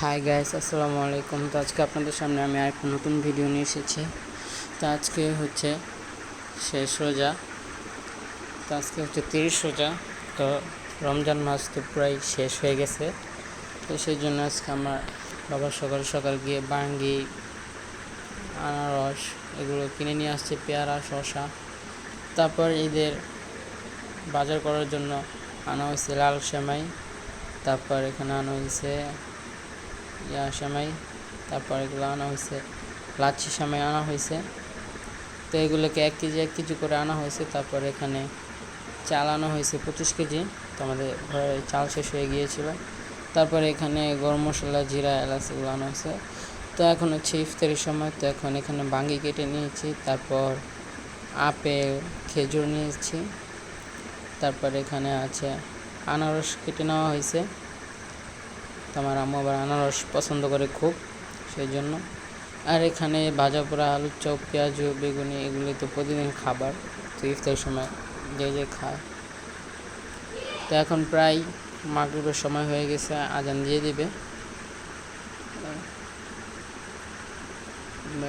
Hi guys, আসসালামু আলাইকুম। তো আজকে আপনাদের সামনে আমি আরেকটা নতুন ভিডিও নিয়ে এসেছি। তো আজকে হচ্ছে শেষ রোজা। তো আজকে হচ্ছে 30 রোজা। তো রমজান মাস তো প্রায় শেষ হয়ে গেছে। তো সেই জন্য আজকে আমার বাবা সকাল সকাল গিয়ে বাঙ্গি, আনারস এগুলো কিনে নিয়ে আসছে, পেয়ারা, শসা। তারপর ঈদের বাজার করার জন্য আনা হয়েছে লাল সেমাই। তারপর এখানে আনা হয়েছে সেমাই। তারপর এগুলো আনা হয়েছে লাচ্ছি সেমাই আনা হয়েছে। তো এগুলোকে 1 কেজি করে আনা হয়েছে। তারপর এখানে চাল আনা হয়েছে 25 কেজি। তো আমাদের ঘরে চাল শেষ হয়ে গিয়েছিল। তারপরে এখানে গরম মশলা, জিরা, এলাচ এগুলো আনা হয়েছে। তো এখন হচ্ছে ইফতারির সময়। তো এখন এখানে বাঙ্গি কেটে নিয়েছি, তারপর আপেল, খেজুর নিয়েছি। তারপর এখানে আছে আনারস কেটে নেওয়া হয়েছে। তো আমার আম্মু আবার আনারস পছন্দ করে খুব, সেই জন্য। আর এখানে ভাজা পোড়া আলুর চপ, পেঁয়াজ, বেগুনি এগুলি তো প্রতিদিন খাবার। তো ইফতারের সময় যে খায়। তো এখন প্রায় মাগরিবের সময় হয়ে গেছে, আজান দিয়ে দিবে।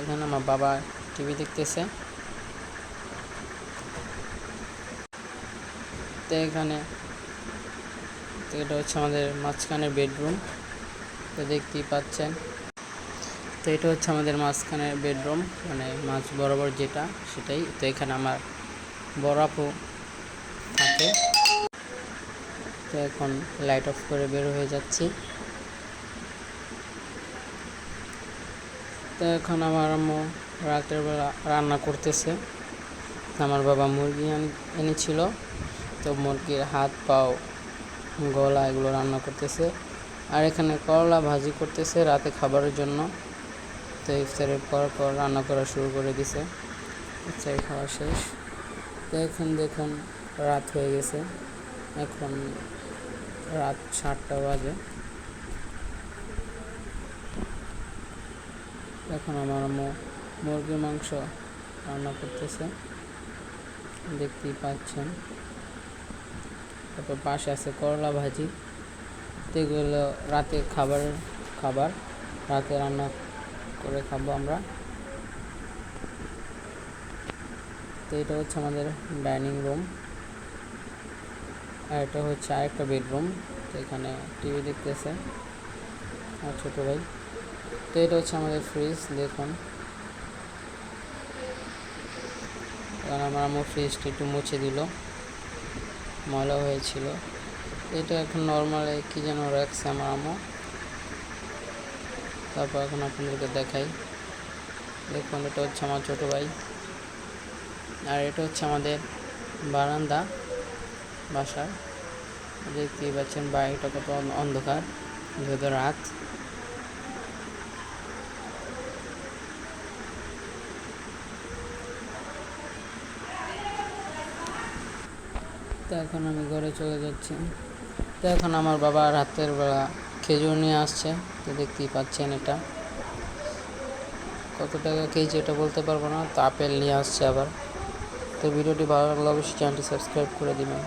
এখানে আমার বাবা টিভি দেখতেছে। তো এখানে তো এটা হচ্ছে আমাদের মাঝখানের বেডরুম। তো দেখতেই পাচ্ছেন। তো এটা হচ্ছে আমাদের মাঝখানের বেডরুম, মানে মাঝ বরাবর যেটা, সেটাই। তো এখানে আমার বড় আপু থাকে। তো এখন লাইট অফ করে বের হয়ে যাচ্ছি। তো এখন আমার আম্মু রাতের বেলা রান্না করতেছে। আমার বাবা মুরগি এনেছিল। তো মুরগির হাত, পাও, গলা এগুলো রান্না করতেছে। আর এখানে করলা ভাজি করতেছে রাতে খাবারের জন্য। তো ইফতারের পর রান্না করা শুরু করে দিছে। ইফতার খাওয়া শেষ। তো এখন দেখুন রাত হয়ে গেছে, এখন রাত 7টা বাজে। এখন আমার আম্মু মুরগির মাংস রান্না করতেছে, দেখতেই পাচ্ছেন। তারপর পাশে আছে করলা ভাজি। তো এগুলো রাতে খাবার রাতে রান্না করে খাবো আমরা। তো এটা হচ্ছে আমাদের ডাইনিং রুম, আর এটা হচ্ছে আরেকটা বেডরুম। তো এখানে টিভি দেখতেছে আর ছোটো ভাই। তো এটা হচ্ছে আমাদের ফ্রিজ, দেখুন। কারণ আমার আম্মু ফ্রিজটা একটু মুছে দিল, ময়লা হয়েছিল। এটা এখন নর্মালে কি যেন রাখছে আমার আম্মু। তারপর এখন আপনাদেরকে দেখাই, দেখুন। এটা হচ্ছে আমার ছোটো ভাই। আর এটা হচ্ছে আমাদের বারান্দা বাসার। দেখতেই পাচ্ছেন বাড়িটা কত অন্ধকার, যেহেতু রাত। তো এখন আমি ঘরে চলে যাচ্ছি। তো এখন আমার বাবা রাতের বেলা খেজুর নিয়ে আসছে। তো দেখতেই পাচ্ছেন এটা কত টাকা কেজি এটা বলতে পারবো না। তো আপেল নিয়ে আসছে আবার। তো ভিডিওটি ভালো লাগলে অবশ্যই চ্যানেলটি সাবস্ক্রাইব করে দিবেন।